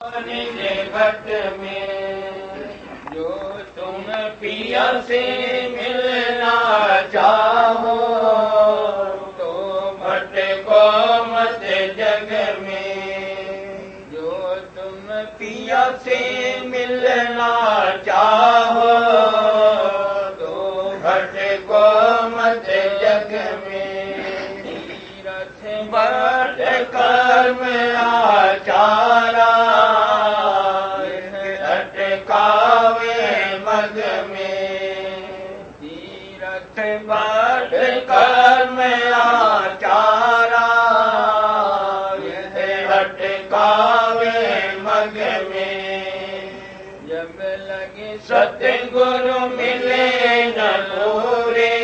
घट में जो तुम पिया से मिलना चाहो तो भटको मत जग में। जो तुम पिया से मिलना चाहो तो भटको मत जग में। तीरथ बट कर्म आचारा अटकावे मग में। तीरथ बट कर्म आचारा अटकावे मग में। जब लगे सतगुरु मिले न पूरे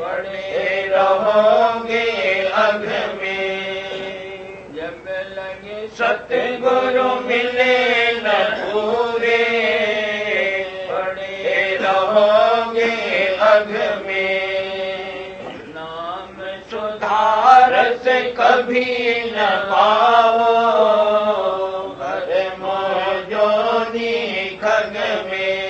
पड़े रहोगे अघ में। जब लगे सतगुरु मिले न पूरे पड़े रहोगे अघ में। नाम सुधार से कभी न पाओ भरमो जोनी खग में।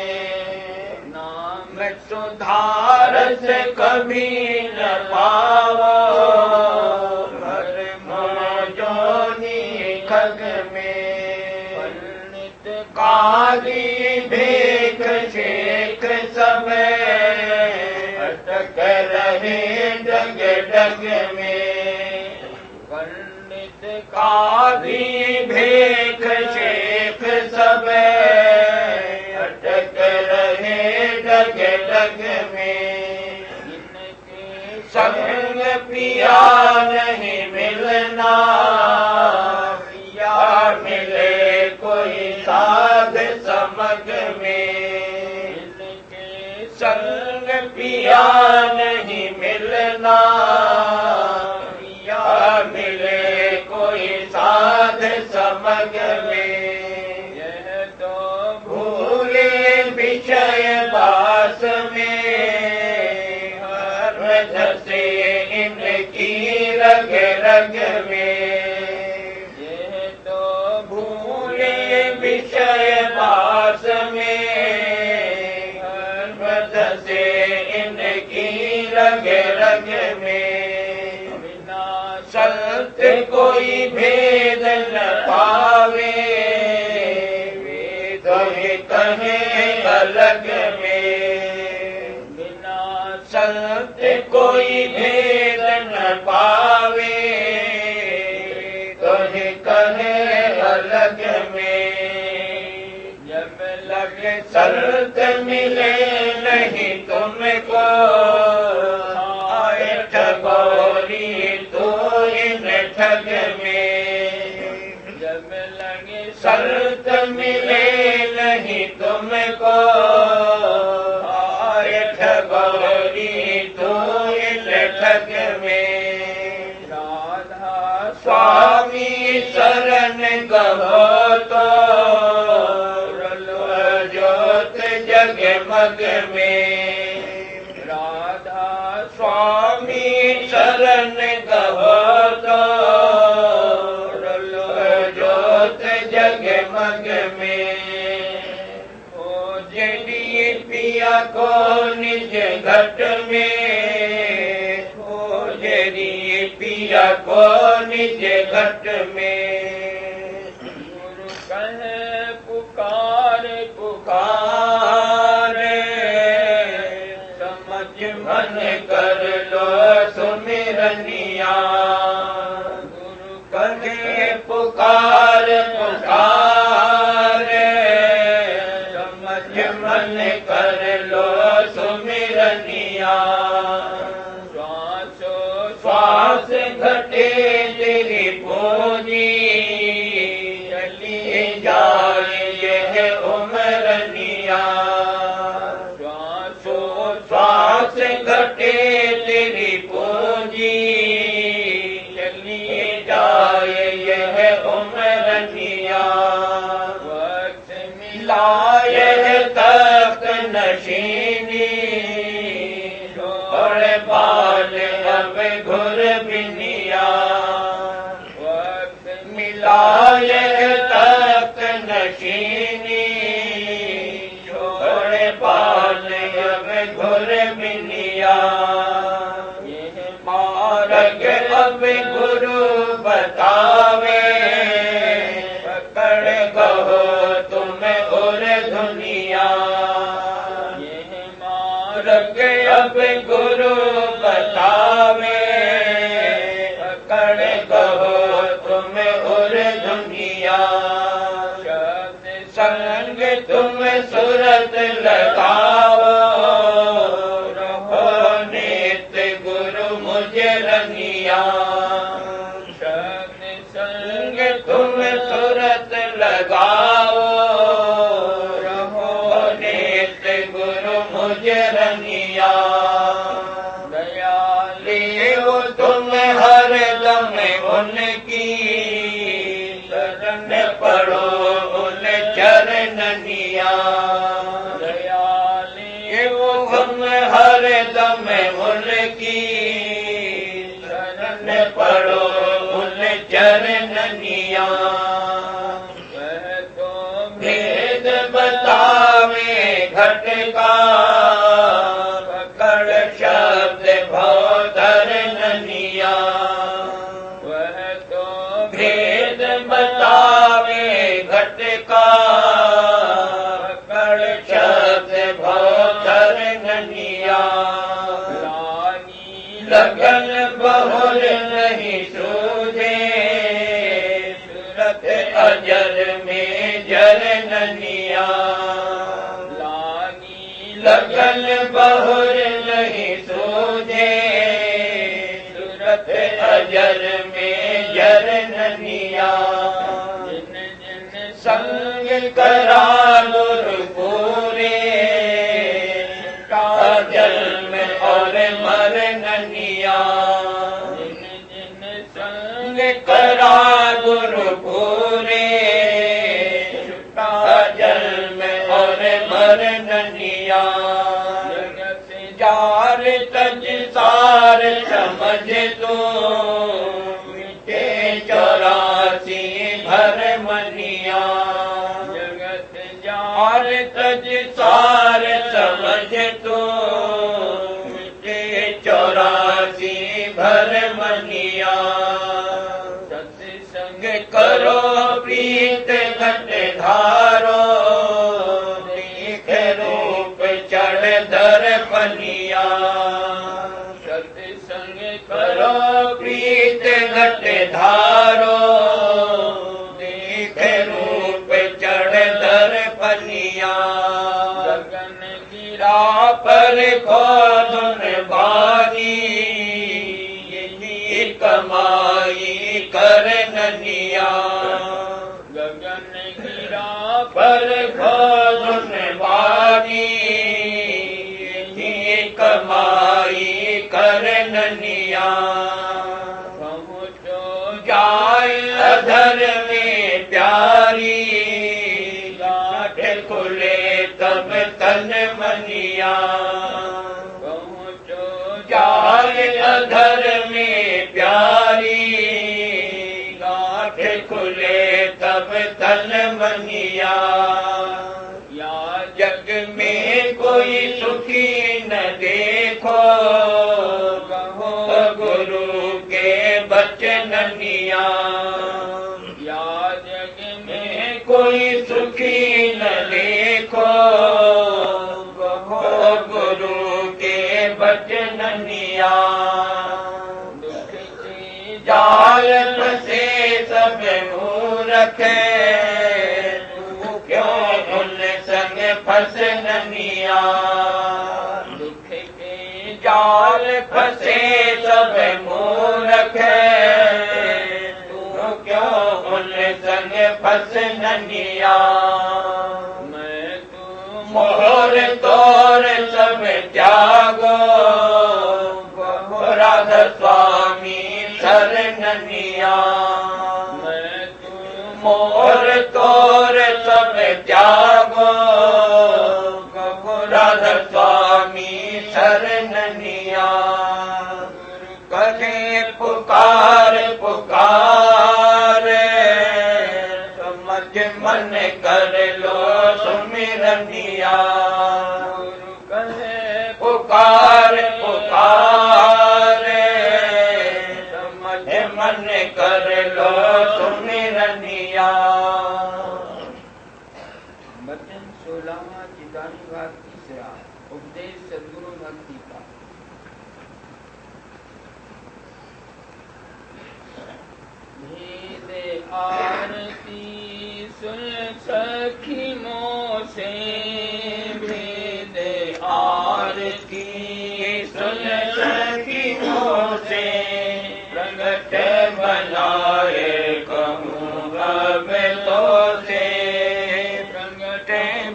नाम सुधार से कभी न पाओ भरमो जोनी खग में। पंडित काली भेख शेख सब अटक रहे डग डग में। पंडित काली भेख शेख सब अटक रहे डग डग में। इनके संग पिया नहीं मिलना पिया मिले कोई साध समग में। इनके संग पिया नहीं मिलना पिया मिले कोई साध समग में। यह तो भूले विषय बास में हर धसे इनकी रग रग में। यह तो भूले विषय बास में हर धसे इनकी रग रग में। बिना सत्य कोई भेद न पावे वेद ही कहे अलग में। बिना सत्य कोई भेद न पावे तो ही कहे अलग में। जब लगे सत्य मिले नहीं तुमको आए ठगोरी तो इन ठग में। जब लगे सत्य मिले नहीं तुमको आए ठगोरी तो इन ठग में। राधा स्वामी शरण कहो तो रलो ज्योत जगमग में। राधा स्वामी शरण कहो तो रलो ज्योत जगमग में। ओ जड़ी पिया को निज घट में ओ जड़ी पिया को निज घट में। गुरु कहे पुकार पुकार समझ मन कर लो सुमिरनिया। गुरु कहे पुकार पुकार समझ मन कर लो सुमिरनिया। श्वासो श्वास घटे तेरी पूंजी चली जाए यह उमरनिया। श्वासो श्वास घटे तेरी पूंजी चली जाए यह उमरनिया। नशीनी छोड़ पाल अब घुर बिनिया मार्ग अब गुरु बतावे पकड़ गहो तुम और दुनिया मार्ग अब गुरु बतावे पकड़ गहो तुम और दुनिया संग तुम सूरत लगाओ रहो नित्य गुरु मुझे रनिया संग तुम सूरत लगाओ रहो नित्य गुरु मुझे रनिया दयाली हो तुम हर दम उनकी शरण पढ़ो चरणनिया दयाली वो हम हर दम उनकी शरण पढ़ो उन चरणनिया वह तो भेद बतावे घट का पकड़ शब्द भवधर ननिया वह तो भेद बतावे घट का पकड़ शब्द भवधर ननिया लगन बहुल नहीं सूझे सूरत अजर में जर ननिया लगन बहुल नहीं सूझे सूरत अजर में जर ननिया संग करा गुरु पूरे काजल में और मर ननिया संग करा गुरु पूरे काजल में और मर ननिया जार तज सार समझ तो मिटे 84 भर मनिया जगत जार तज सार समझ तो मिटे 84 भर मनिया सत्संग करो प्रीत घट धारो देख रूप चढ़ धर पनिया सत्संग करो प्रीत घट धारो देख रूप चढ़ धर पनिया गगन गिरा पर खोदुन बानी यही कमाई कर ननिया गगन गिरा पर खोदुन बानी यही कमाई कर ननिया पहुँचो जाए अधर में प्यारी गाठ खुले तब तन मनिया पहुँचो जाए अधर में प्यारी गाठ खुले तब तन मनिया या जग में कोई सुखी न देखो कहो गुरु के बचननिया या जग में कोई सुखी न देखो कहो गुरु के बचननिया दुख की जाल से सब मूर्ख तू क्यों उन संग फंस ननिया दुख के जाल फंसे सब मूर्ख तू क्यों उन संग फंस ननिया मैं तू मोहर तोर सब त्यागो राधा स्वामी शरणनिया मैं तू मोर तोर सब त्यागो राधा स्वामी शरणनिया कहे पुकार पुकार समझ के मन कर लो सुमिरनिया। गुरु कहे पुकार पुकारे समझ मन कर लो सुमिरनिया। वचन 16वां चितानी भाग 3 उपदेश सद्गुरु भक्ति का। भेदे आरती सुन सखी मोसे, भेदे आरती सुन सखी मोसे, प्रगट बनाए कहूँ अब तो से, प्रगट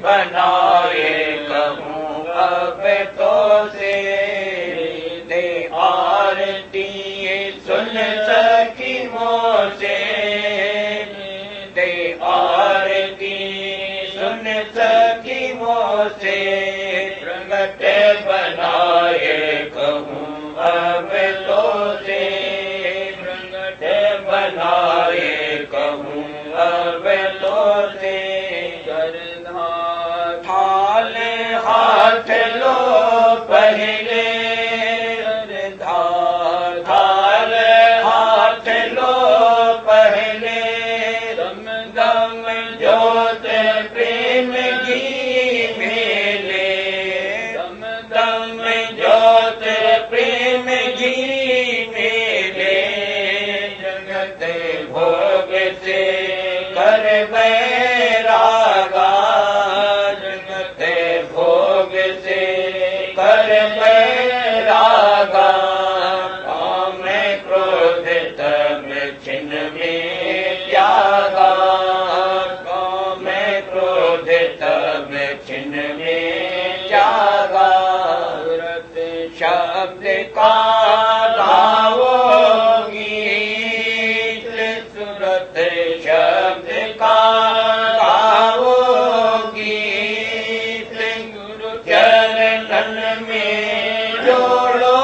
बनाए कहूँ अब तो से। दे आरती सुन सखी मोसे, दे आरती सुन सखी मोसे, प्रगट बनाए कहूँ अब तो से, प्रगट बनाए कहूँ अब तो से। करधार थाल हाथ लो पहले, करधार थाल हाथ लो पहले, दम दम ज्योत प्रेम घी मेले, दम दम ज्योत प्रेम घी मेले। जगत भोग से कर बैरागा, जगत भोग से कर बैरागा। काम क्रोध तब छिन्न में त्यागा, काम क्रोध तब छिन्न में त्यागा। सुरत शब्द का गाओ गीत, सुरत शब्द का गाओ गीत। गुरु चरणन में जोड़ो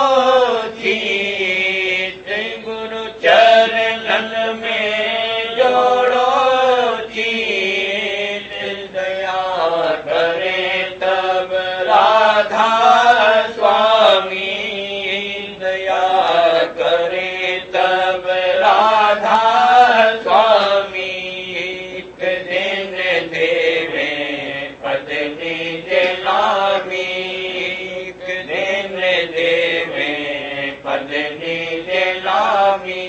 चीत, गुरु चरणन में जोड़ो चीत। दया करे तब राधा स्वामी, दया करे तब राधा स्वामी। एक दिन देवे पद निज नामी, एक दिन देवे पद निज नामी।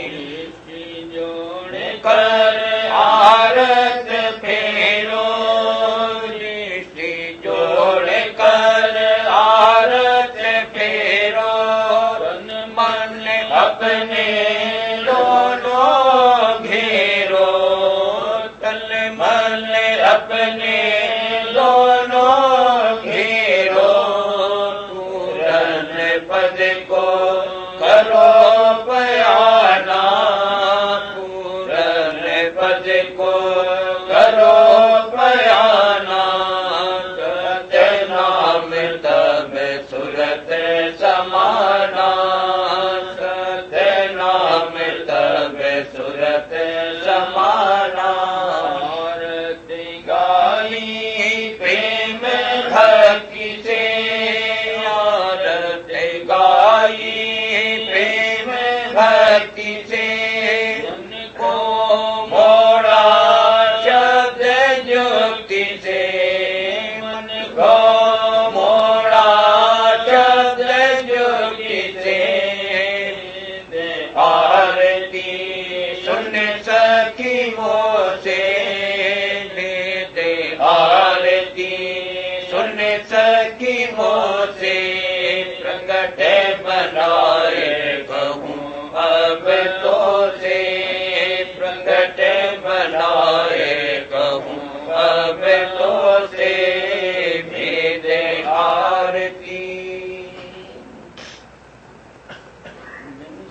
दृष्टि जोड़ कर आरत फेरो, दृष्टि जोड़ कर आरत फेरो। तन मन अपने दोनों घेरो, तन मन अपने दोनों घेरो। पूरन पद को करो बयाना, पूरन पद को करो बयाना। सत्य नाम तब सुरत समाना, सत्य नाम तब सुरत समाना। आरती गाई प्रेम भक्ति से, आरती गाई प्रेम भक्ति से। मन को मोड़ा शब्द युक्ति से, मन को मोड़ा शब्द युक्ति से। आरती सुन सखी मोसे, दे आरती सुन सखी मोसे। प्रगट बनाए कहूँ अब तो से, प्रगट बनाए कहूँ अब तो से। भेदे आरती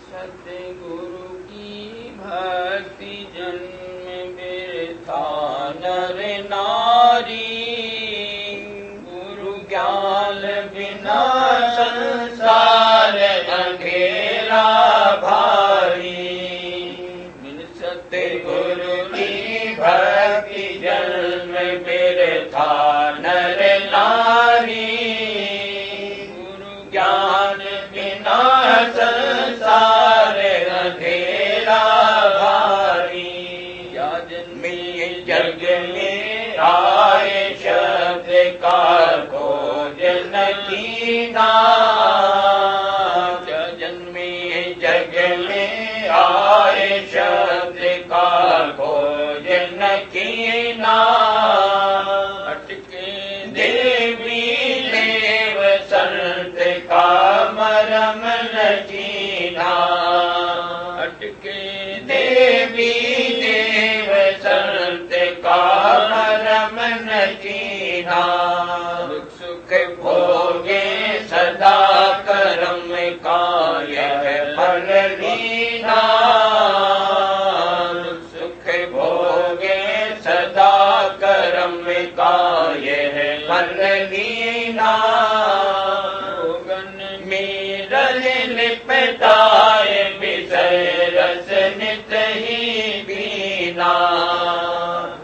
सतगुरु की भक्ति जन्म बिरथा नर नारी। गुरु ज्ञान बिना संसार अंधेरा भारी। बिन सतगुरु की भक्ति भांति जन्म बिरथा नर नारी। गुरु ज्ञान बिना संसार अंधेरा भारी। क्या जन्मी जग में आए शब्द का खोज न कीना। जन्मे जग में आए शब्द का खोज न कीना। अटके देवी देव संत का मरम न कीना। अटके देवी देव संत का मरम न कीना। दुख सुख भोगे सदा कर्म का यह फल लीना। सुख भोगे सदा कर्म का यह फल लीना। भोगन मीरल लिपटाए विषय रस नित ही बीना।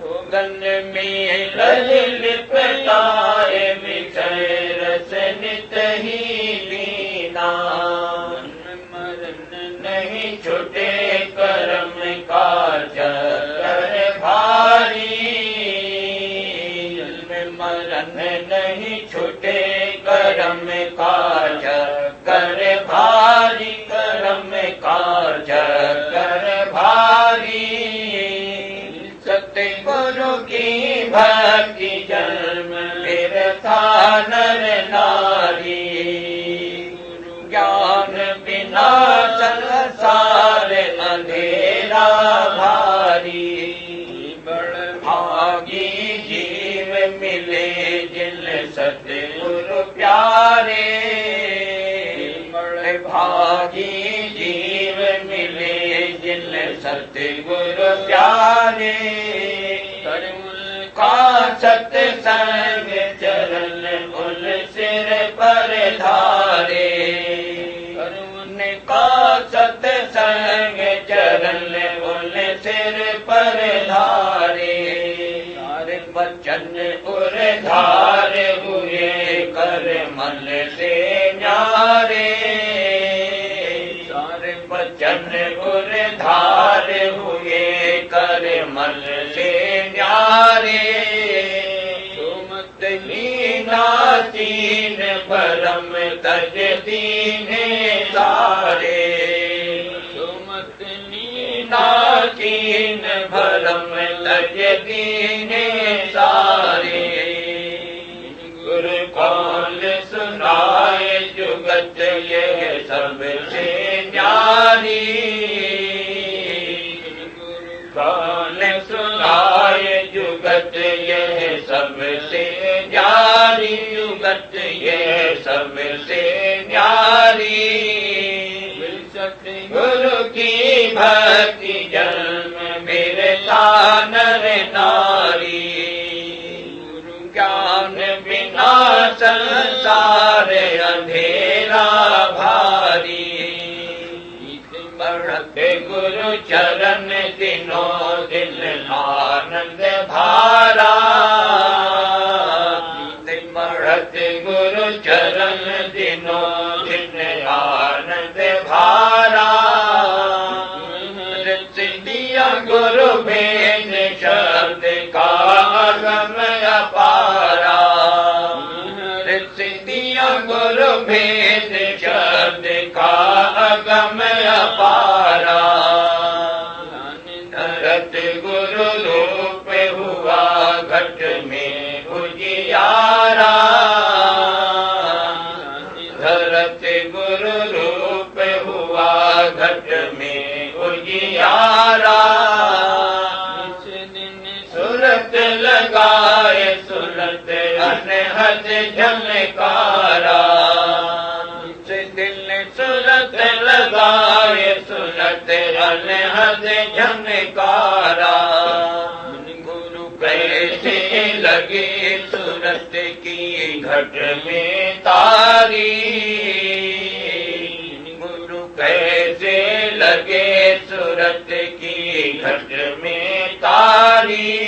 भोगन मीरल लिपटाए विषय रस नित ही बीना। मरण नहीं छुटे कर्म का चक्कर भारी। जन्म मरण नहीं छुटे कर्म का चक्कर भारी। कर्म का चक्कर भारी। सतगुरु की भक्ति जन्म बिरथा नर नारी। गुरु ज्ञान बिना संसार अंधेरा भारी। बड़ भागी जीव मिले जिन सतगुरु प्यारे। बड़ भागी जीव मिले जिन सतगुरु प्यारे। का सत्संग चरण उन सिर पर धारे। का सत्संग चरण उन सिर पर धारे। सारे बचन उर धार हुए कर मन से न्यारे। सारे बचन उर धार हुए कर मन से न्यारे। सुमत लीना तीन परम तज दीने सारे। सुमत लीना तीन भरम तज दीने सारे। गुरु कौन सुनाए जुगत यह सबसे न्यारी। कौन सुनाए जुगत यह सबसे न्यारी। जुगत यह सबसे न्यारी। गुरु की भक्ति जन्म बिरथा नर नारी। गुरु ज्ञान बिना संसार अंधेरा भारी। बढ़ते गुरु चरण दिनों दिन आनंद भारा। बढ़ते गुरु चरण दिनों दिन आनंद भारा। सिद्धिया गुरु भेद शब्द का अगम अपारा। सिद्धिया गुरु भेद शब्द का अगम अपारा। धरत गुरु रूप हुआ घट में उजियारा। धरत गुरु रूप हुआ घट में उजियारा। सुरत लगाए सुरत अनहद झलकारा। दिल सुरत लगाए सुरत अनहद झनकारा। गुरु कैसे लगे सूरत की घट में तारी। गुरु कैसे लगे सूरत की घट में तारी।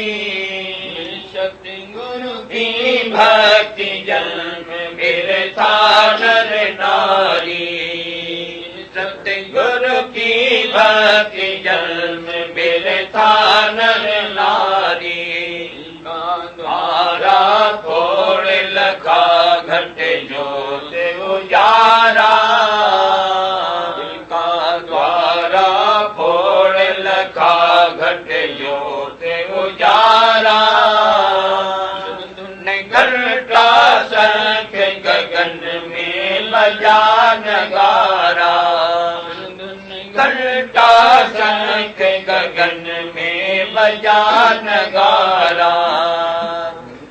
सतगुरु की भक्ति जन्म बिरथा नर नारी, सतगुरु की भक्ति जन्म बिरथा नर नारी। द्वारा फोड़ लखा घट जोत उजारा, का द्वारा फोड़ लखा घट जोत उजारा। घंटा शंख गगन में बजा नगारा, घंटा शंख गगन में बजा नगारा।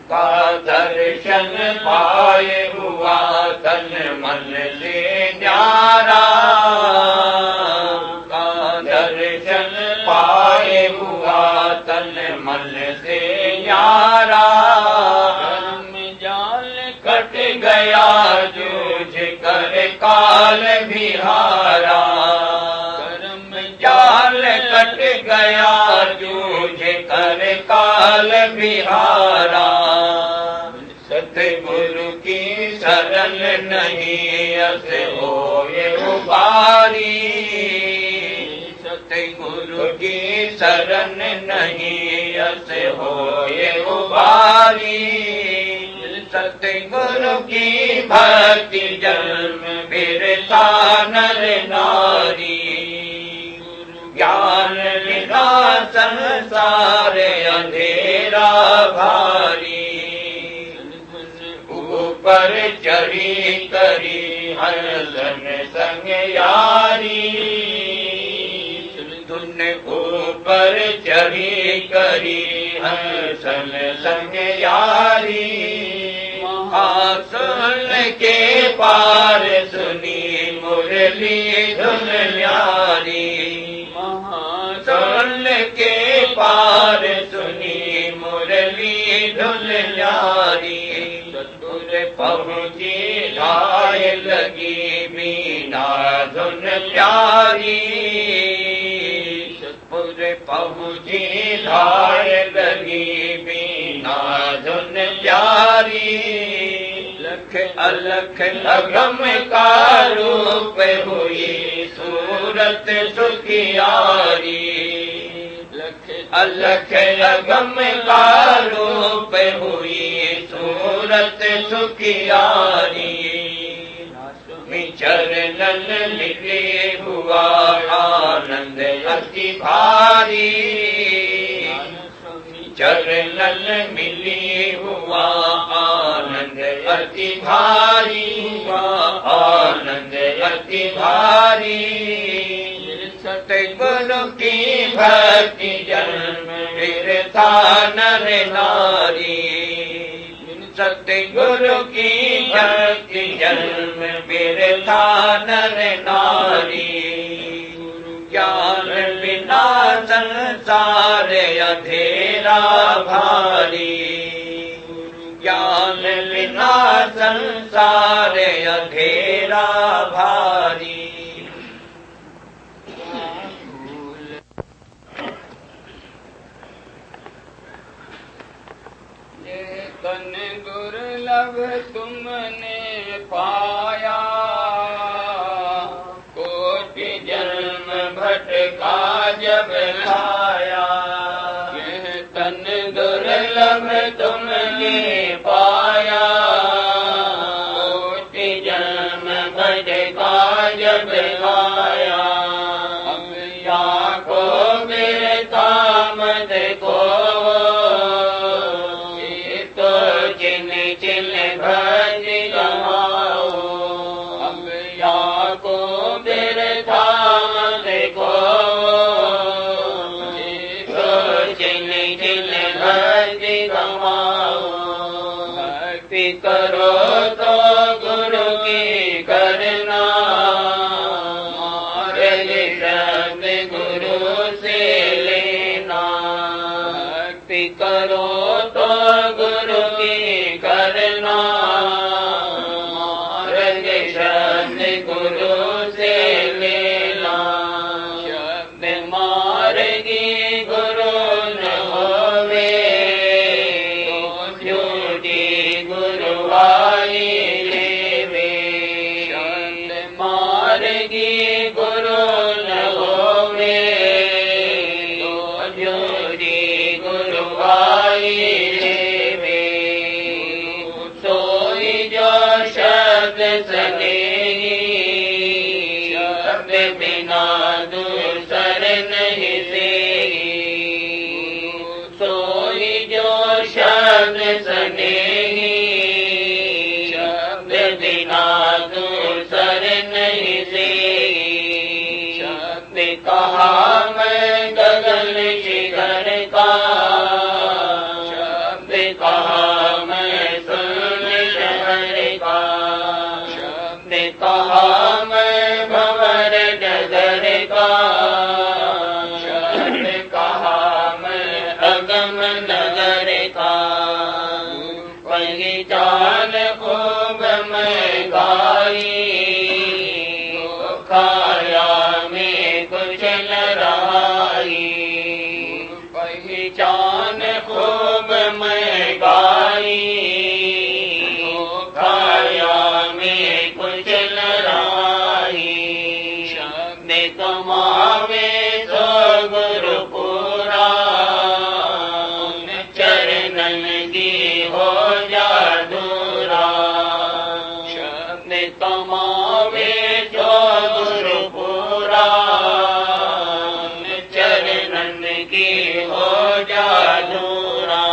का दर्शन पाए हुआ तन मन से न्यारा, का दर्शन पाए हुआ तन मन से न्यारा। कट गया जूझ कर काल बिहारा, कर्म जाल कट गया जूझ कर काल बिहारा। सतगुरु की शरण नहीं अस होए उबारी, सतगुरु की शरण नहीं अस होए उबारी। सतगुरु की भक्ति जन्म बिरथा नर नारी, ज्ञान बिना संसार अंधेरा भारी। ऊपर चढ़ी करी हसन संग यारी, धुन ऊपर चढ़ी करी हसन संग यारी। सुन के पार सुनी मुरली धुन न्यारी, सुन के पार सुनी मुरली धुन न्यारी। सतगुर पहुँची ढाय लगी बीना धुन प्यारी, सतगुर पहुँची ढाय लगी बीना धुन प्यारी। लख अलख अगम का रूप हुई सूरत सुखियारी, लख अलख अगम का रूप हुई सूरत सुखियारी। चरणन मिले हुआ आनंद अति भारी, चरणन मिली हुआ आनंद अति भारी, हुआ आनंद अति भारी। सतगुरु की भक्ति जन्म बिरथा नर नारी, सतगुरु की भक्ति जन्म बिरथा नर नारी। ज्ञान बिना संसार अंधेरा भारी, ज्ञान बिना संसार अंधेरा भारी। तन दुर्लभ तुमने पाया, कोटि जन्म भटका जब लाया। यह तन दुर्लभ तुमने पाया, कोटि जन्म भटका जब लाया। अब या को बिरथा मत को, भज गवाओ। अब या को बिरथा मत को, चिन चिन भज गवाओ। भक्ति करो तो गुरु की करना, मार्ग शब्द गुरु से लेना। भक्ति करो तो गुरु की करना, मार्ग शब्द गुरु से लेना। शब्द मार्गी गुरु न होवे, तो गाई सोई जो शब्द सनेही शब्द बिना दूसर नहीं सेही सोई जो शब्द सनेही शब्द बिना दूसर नहीं सेही शब्द कहा मैं गगन शिखर का शब्द कहा मैं सुन शहर का शब्द कहा मैं भंवर नगर का शब्द कहा मैं अगम नगर का पहचान खूब मैं गाई खाया में कुछ न रहाई पहचान खूब मैं गाई खाया में कुछ न रहाई शब्द कमावे तो गुरु पूरा उन चरणन की हो जा दूरा शब्द कमावे तो गुरु पूरा उन चरणन की हो जा दूरा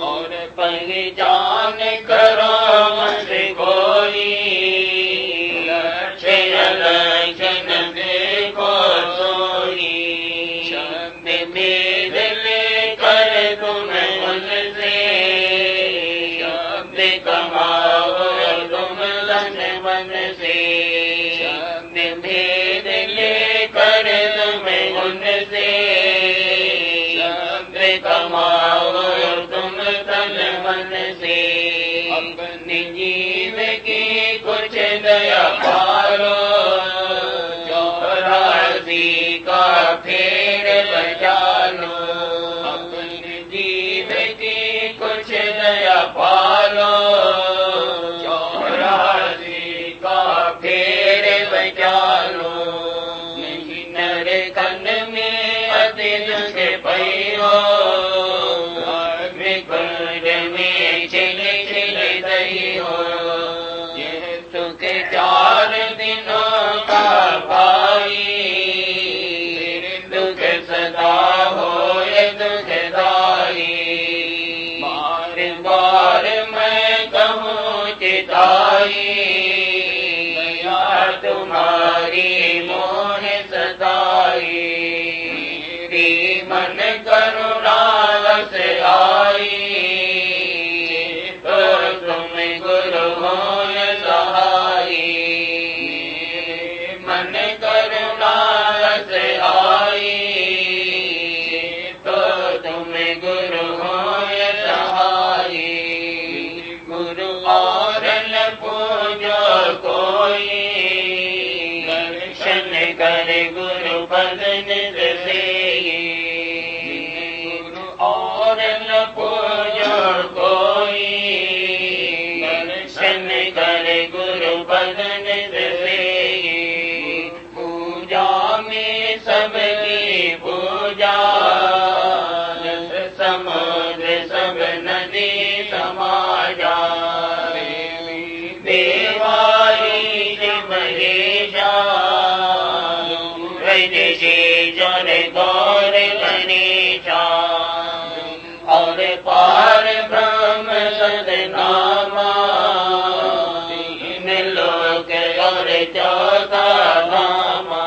और पहचान करो मत कोई लक्षण देखो सोई शब्द भेद लेकर तुम उनसे शब्द कमाओ तुम तन मन से शब्द भेद लेकर तुम उनसे शब्द कमाओ तुम तन मन से अपने जीव की कुछ दया पालो चौरासी का फेर बचा लो अपने जीव की कुछ दया पालो चौरासी का फेर बचा लो नहीं नर कन में अति दुख पयो कुंड में छिल छिल दई हो यह सुख 4 दिनों का पाई दुख सदा हो दुखदाई बार बार मैं कहूँ चिताई दया तुम्हारी मोह सताई मेरी मन करुणा से आई तो तुम गुरु हो सहाई मन करुणा से आई तो तुम गुरु हो सहाई गुरु और न पूजो कोई दर्शन कर गुरु पद निज से और न पूजो कोई दर्शन कर गुरु पद निज से पूजा में सबकी पूजा समुद्र सब नदी समाजा देवारी महेशा वैदेशी जन गौर गणेशा और पार ब्रह्म सदनामा 3 लोक और 4था धामा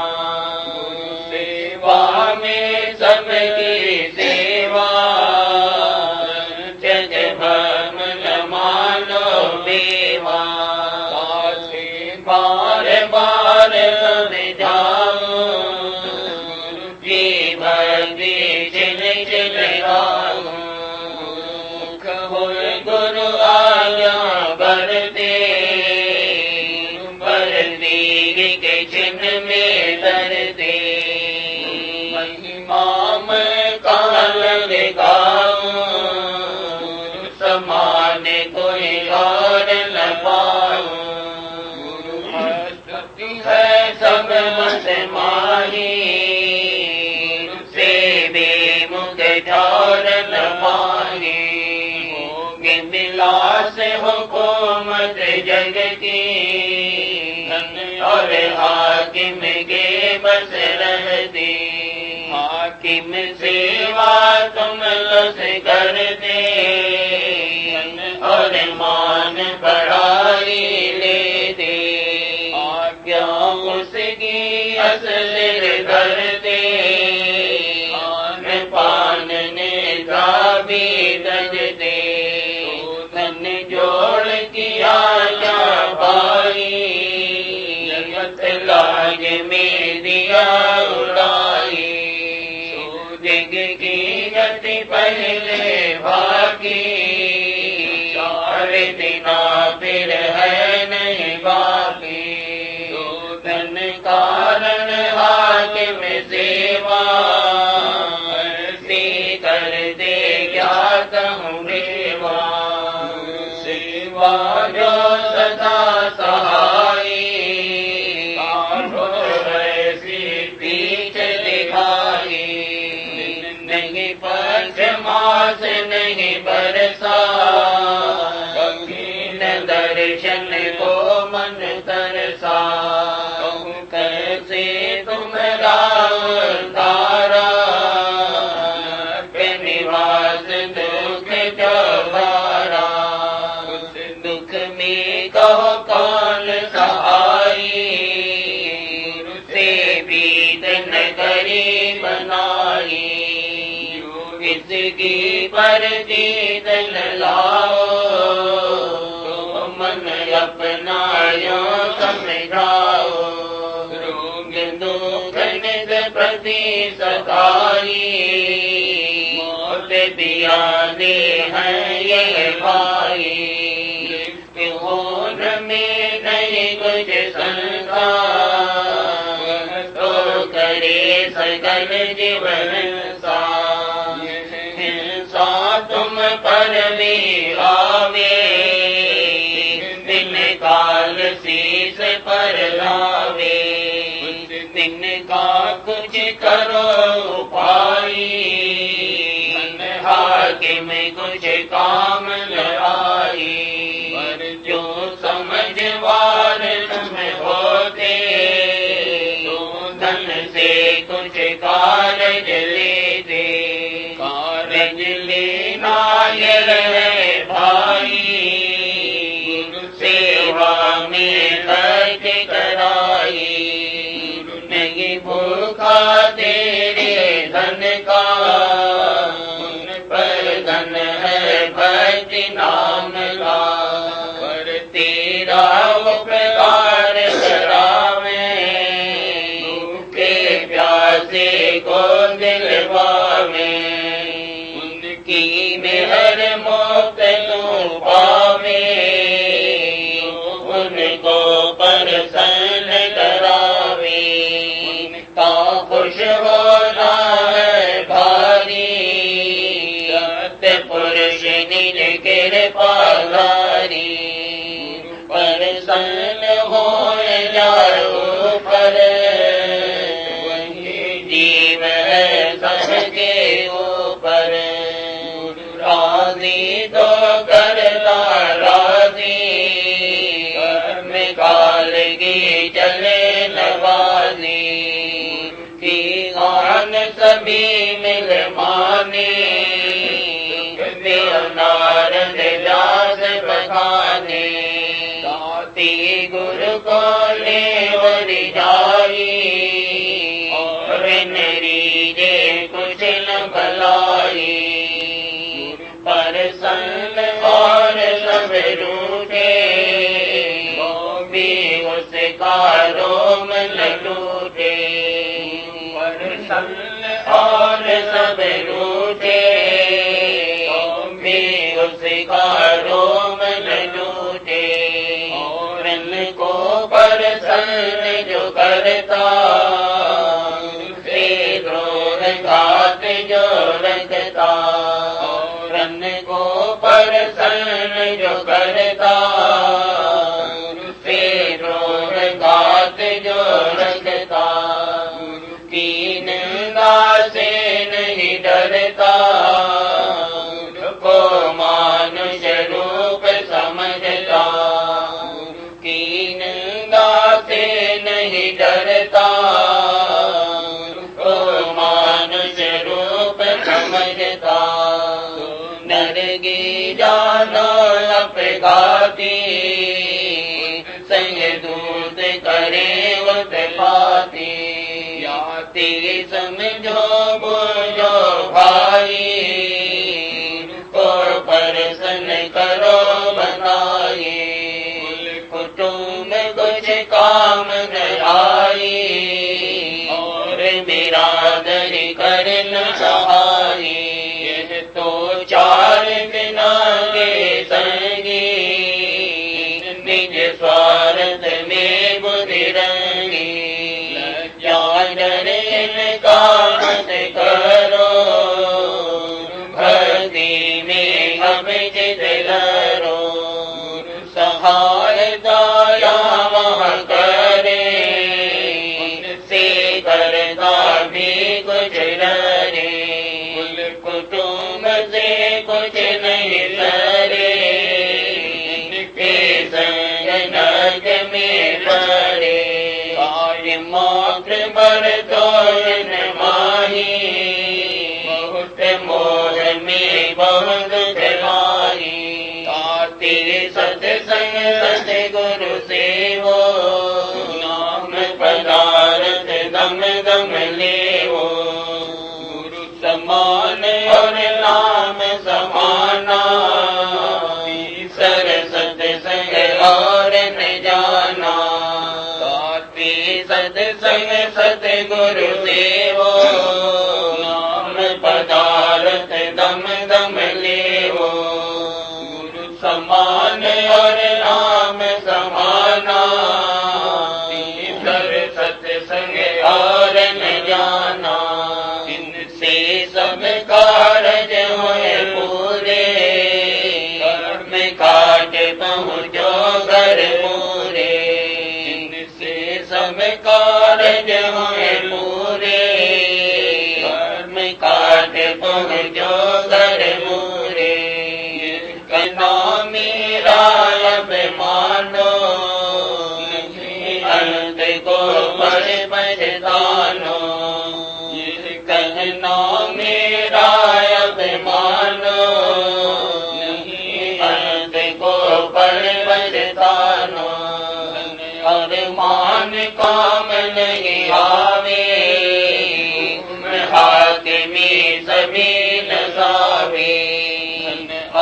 सेवा में सबकी सेवा जग भम न मानो बेवा बार बार समझाओ जी भक्ति चिल चिल गाओ गुरु आज्ञा बरते के चिन्ह में डरते महिमा में काल गाओ समान कोई और न पाओ स्तुति है सब मत माही से भी मुख ठार न पाही हुकूमत जग की, और हाकिम के बस रहती। हाकिम सेवा तुम लस कर दे, और मान बढ़ाई ले दे। आज्ञा उसकी असर कर दे, आन पान नेता भी दज दे। धन जोड़ किया क्या भाई, जगत लाज में दिया उड़ाई। जग की गति पहले भागी, चार दिना फिर है नहीं बाकी। धन कारण हाकिम सेवा, ऐसी कर दे क्या कहूँ रेवा। सेवा जो सदा सहाई, ऐसी पीछे दिखाई। नहीं पक्ष मास नहीं बरसा, कभी न दर्शन को मन तरसा। कैसे तुम्हारा तारा, निवास दुख जवारा। उस दुख में कहो कौन सहाई, से बीत न करी बनाई। इसकी पर जीत न लाओ, तो मन अपना यो समझाओ। रोग दुख निज प्रति सताई, मौत बियाने हैं ये भाई। होन में नहीं कुछ संसार, तो करे सकल जीवन सा। हिंसा तुम पर भी आवे, दिन काल शीस पर लावे। दिन का कुछ करो उपाय, हाकिम कुछ काम न आई। पर जो समझवार तुम होते, तो धन से कुछ कारज लेते। कारज लेना ये रहे भाई, गुरु सेवा में खर्च कराई। नहीं भूखा तेरे धन का, उन पर धन है भक्ति नाम का। पर तेरा उपकार करावे, भूखे प्यासे को दिलवावे। उनकी मेहर मोक्ष तू पावे, उनको प्रसन्न करावे। उनका खुश होना है भारी, सत्य पुरुष निज कृपाधारी। प्रसन्न हो जाओ पर, वही जीव है सबके ऊपर। राजी तो करता राजी, कर्म काल की चले नवाजी। की आन सभी मिल माने, नारद व्यास बखाने। दाती गुरु को लेवरी जाई, और नरीजे कुछ न भलाई। प्रसन्न और सब रूठे, वो भी उसका रोम न लूटे। प्रसन्न और सब रूठे, वो भी उसका रोम न लूटे। और इनको प्रसन्न जो करता, से द्रोह घात जो रखता। को प्रसन्न जो करता, से रोग घात जो रखता। की निंदा से नहीं डरता, को मानुष रूप समझता। करगी जानो अपघाती संग दूत करे उत्पाती याति समझो बुझो भाई को परसन करो बनाई कुटुंब कुछ काम न आई और बिरादरी कर न सहाई तो चार बिना के संगी निज स्वार्थ में बुद्धि रंगी डर काम करो भक्ति में हम जित धरो सहायता वहाँ करे से करता भी कुछ डरे कुटुंब से कुछ नहीं सरे के संग नग में पड़े कार्य मात्र बर तो माही बहुत मोह में बहुत जमाही आती सत्संग सतगुरु सेवो नाम पदार्थ दम दम लेवो गुरु समान और नाम समाना सर सत्संग और न जाना सत्संग सतगुरु देवो नाम पदार्थ दम दम लेवो गुरु समान और नाम समाना सर सत्संग और न जाना इनसे सब कारज हुए पूरे कर्म काट पहुँचो घर पूरे इनसे सब कारज हुए पूरे कर्म काट पहुँचो घर पूरे कहना मेरा अब मानो अंत को बड़े पछतानो कहना मेरा अब मानो अंत को बड़े पछतानो और मान काम नहीं आवे हाथ में जमीन सावे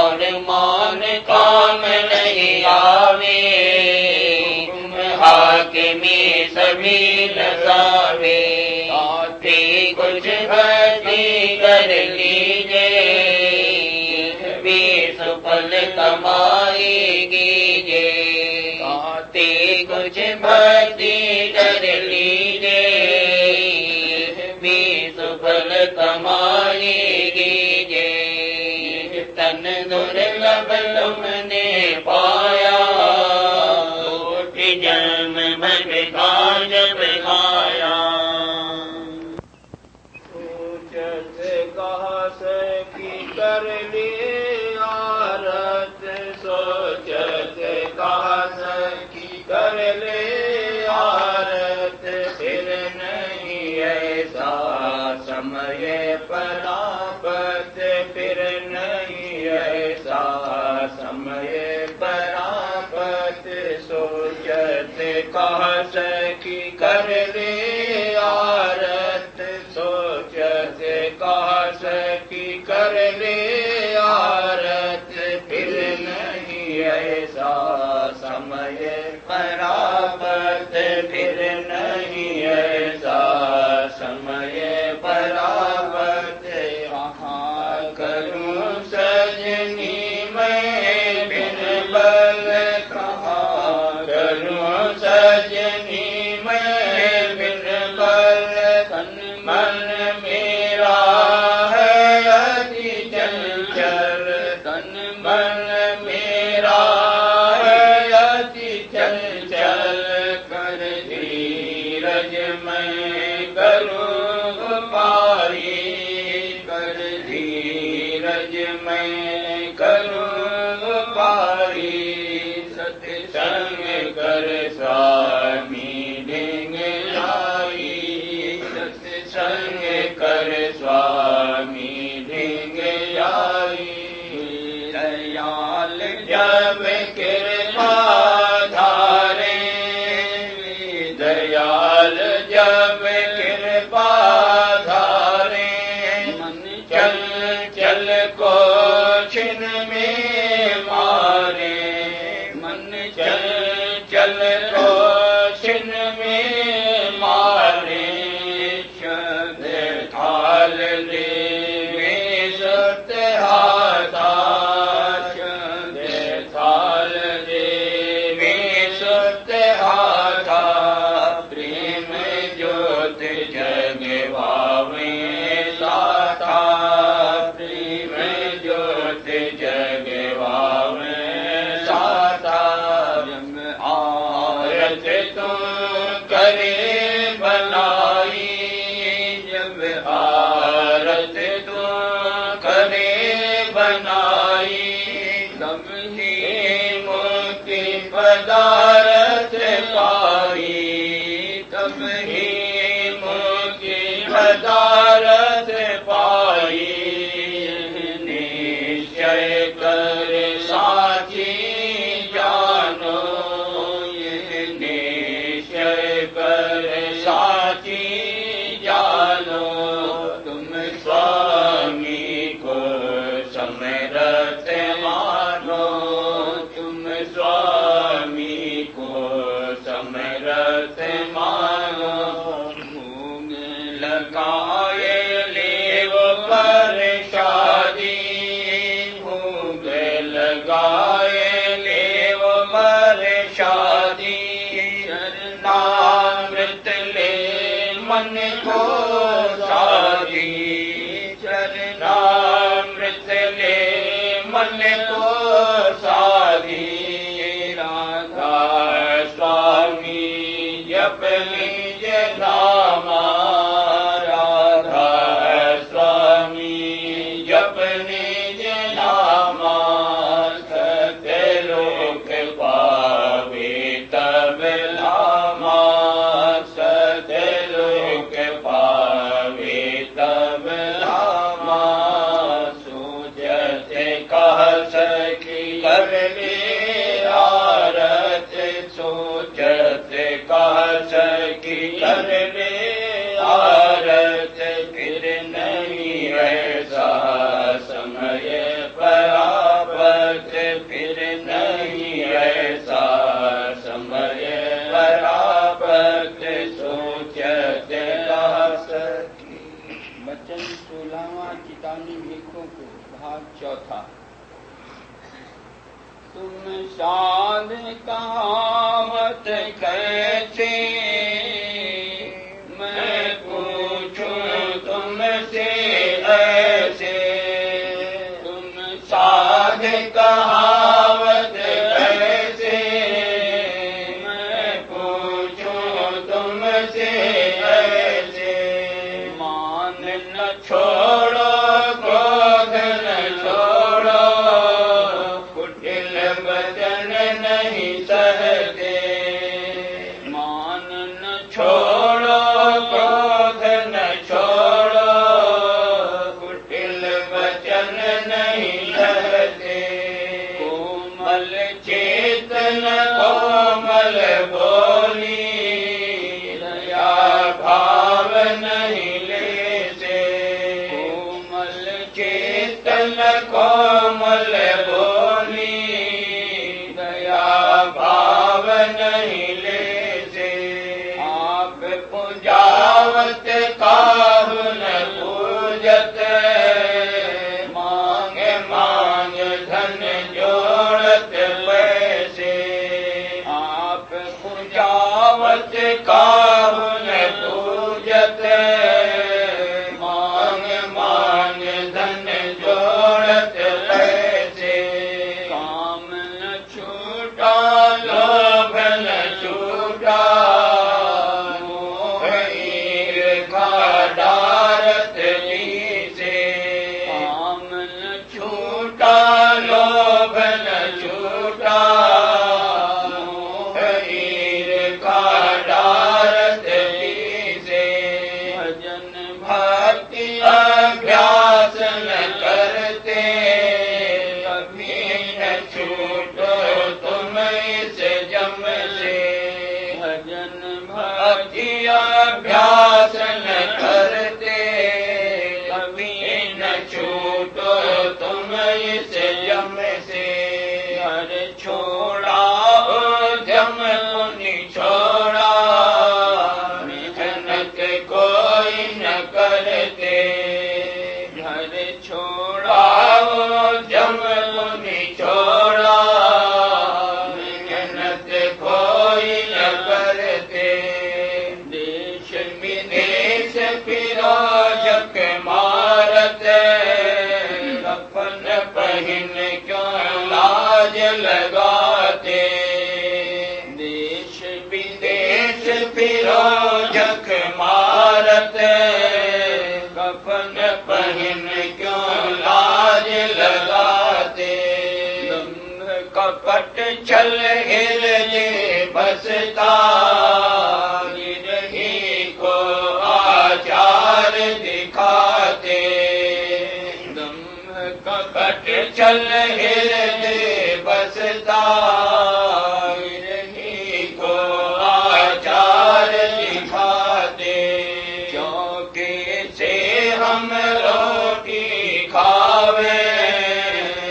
और मान काम नहीं आवे हाथ में जमीन सावे आते कुछ भक्ति कर लीजिए वे सफल कमाएगी जे आते कुछ भक्ति कर लीजिए वे सफल कमाएगी जे तन दुर्लभ तुमने पाया जन्म भर काज खाया सोचत कहा सकी कर ले आरत सोचत कहा सकी कर ले आरत फिर नहीं ऐसा समय परापत फिर नहीं ऐसा समय परापत सोचत कहा सकी कर ले आरत सोचत कहा सकी कर ले आरत फिर नहीं ऐसा समय परापत फिर नहीं ऐसा समय परापत यहाँ करूँ सजनी मैं बिन बल कहाँ करूँ सजनी मैं बिन बल तन मन मेरा है अति चंचल तन मन मेरा है अति चंचल कर धीरज मैं करूँ पारी कर धीरज मैं करूँ पारी सत्संग कर स्वामी ढेंग आई सत्संग कर स्वामी ढेंग आई जब कृपा धारे दयाल जब कृपा धारे चल चल को छिन में मारे चल चल को छिन में मारे शब्द थाल ले सुत हाथा शब्द थाल ले सुत हाथा प्रेम ज्योत जगवावे साथा प्रेम ज्योत जगवावे साथा जब आरत तुम करे बनाई जब आरत तुम करे बनाई तब ही मुक्ति पदारथ पाई तब ही मुक्ति पदारथ पाई निश्चय कर साची जानो ये निश्चय कर साची जानो तुम स्वामी को समरथ मानो तुम स्वामी को समरथ मानो भोग लगाए लेव पर शादी भोग लगाए लेव पर शादी चरणामृत ले मन को साधी चरणामृत ले मन को साधी राधा स्वामी जप निज नामा राधा स्वामी जप निज नामा सतलोक पावे तब धामा सतलोक पावे तब धामा सोचत कह सखी कर ले आरत सोचत कह सखी कर ले आरत फिर नहीं ऐसा समय परापत फिर नहीं ऐसा समय परापत सोचत कह सखी। वचन 16वां चितानी लेखों को भाग चौथा। तुम साध कहावत कैसे मैं पूछूं तुमसे ऐसे तुम साध कहावत कैसे मैं पूछूं तुमसे ऐसे मान न छोड़ो क्रोध न छोड़ो कुटिल वचन नहीं सहते मान न छोड़ो क्रोध न छोड़ो कुटिल वचन नहीं सहते कोमल चेतन कोमल बोली दया भाव नहीं लेते कोमल चेतन कोमल बोली दया भाव नहीं लेते आप पूजावत काहु न पूजत मांग मांग धन जोड़त पैसे आप पूजावत काहु न पूजत मांग मांग धन जोड़त पैसे काम न छूटा लोभ न छूटा मोह ईर्ष्या डारत नीसे काम न छूटा लोभ न छूटा मोह ईर्ष्या डारत इस जम से। हर छोड़ा उद्यम पुनि छोड़ा, मेहनत कोई न करते। हर छोड़ा उद्यम पुनि छोड़ा, मेहनत कोई न करते। देश विदेश फिरो जग मारत, कफन पहन क्यों लाज लगाते। देश विदेश फिरो जग मारत, कफन पहन क्यों लाज लगाते। दंभ कपट छल हिरजे बसता, गिरही को आचार दिखाते। दंभ कपट छल हिरजे बसता, गिरही को आचार दिखाते। चौके से हम रोटी खावे,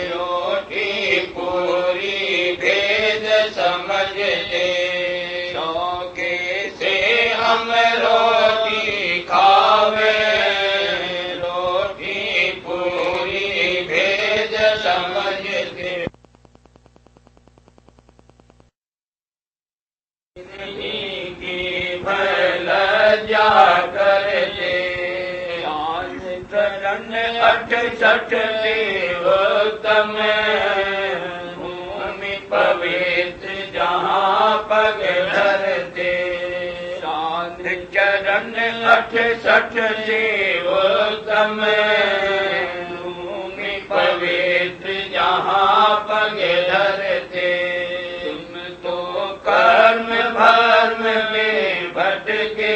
रोटी पूरी भेद समझते। चौके से हम रोटी खावे, रोटी पूरी भेद समझते। की भल जा करते। आज चरण 68 देवोत्तम, भूमि पवित्र जहाँ पग धरते। साध चरण 68 देवोत्तम, भूमि पवित्र जहाँ पग धरते। तुम तो कर्म भर्म में भटके,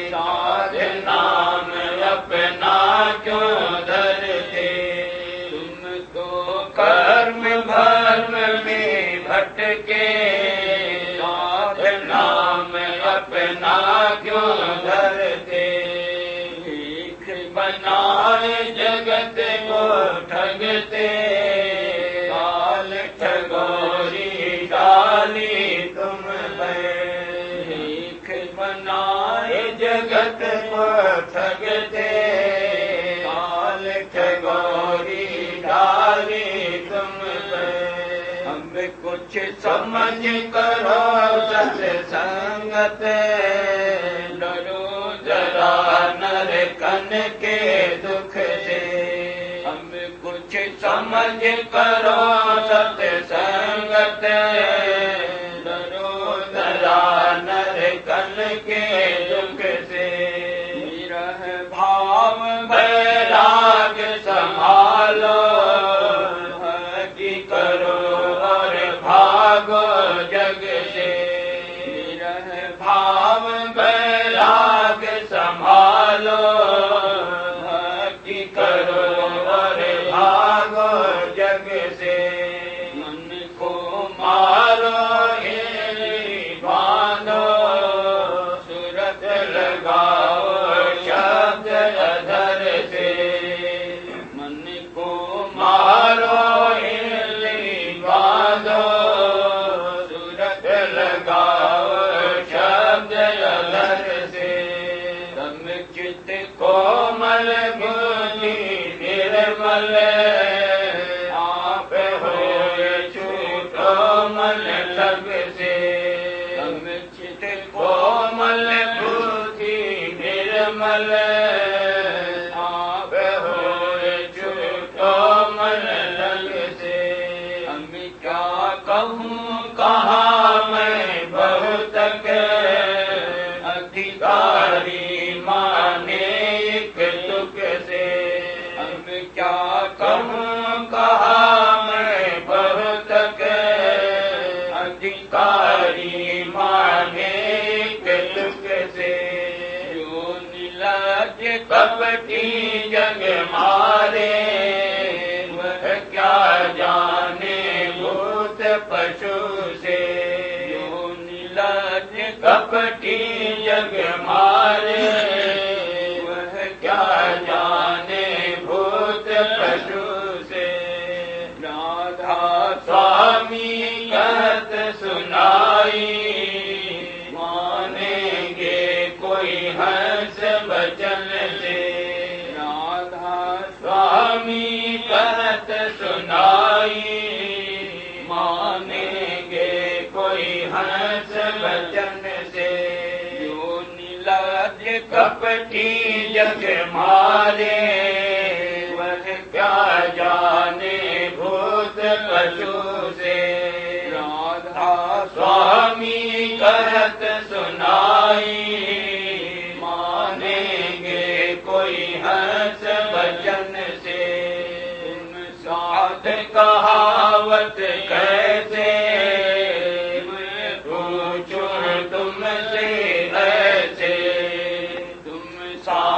नाम अपना क्यों धरते। तुम तो कर्म भर्म में भटके, नाम अपना क्यों धरते। भीख बनाए जगत को ठगते, काल ठगोरी डाली तुम भीख बनाए जगत को ठगते, काल ठगोरी डाली तुम हम कुछ समझ करो सत्संगत, डरो जरा नरकन के दुख से। हम कुछ समझ करो सत्संगत, डरो जरा नरकन के दुख से। विरह भाव बैराग संभालो, भक्ति करो और भागो जग से। विरह भाव बैराग संभालो, भक्ति करो और भागो जग से। मन को मारो बांधो, सूरत लगाओ शब्द अधर से। मन को मारो बांधो, सूरत लगाओ शब्द अधर से। तम चित्त कोमल बुद्धि निर्मल, आप होए छूटो मन ठग से। तम चित्त कोमल बुद्धि निर्मल, आप होए छूटो मन ठग से। हम क्या कहूँ कहाँ मैं बहुत अधिकारी माने एक दुख से। हम क्या कहूँ कहाँ मैं बहुत अधिकारी माने एक दुख से। जो नीलाज कपटी जग मारे, वह क्या जाने भूत पशु से। जो नीलाज कपटी जग मारे, वह क्या जाने भूत पशु से। वचन से। जो नीलाज कपटी जग मारे वह क्या जाने भूत पशु से। राधा स्वामी करत सुनाई मानेंगे कोई हंस वचन से। तुम साध कहावत कैसे मैं पूछूं तुमसे ऐसे। तुम साध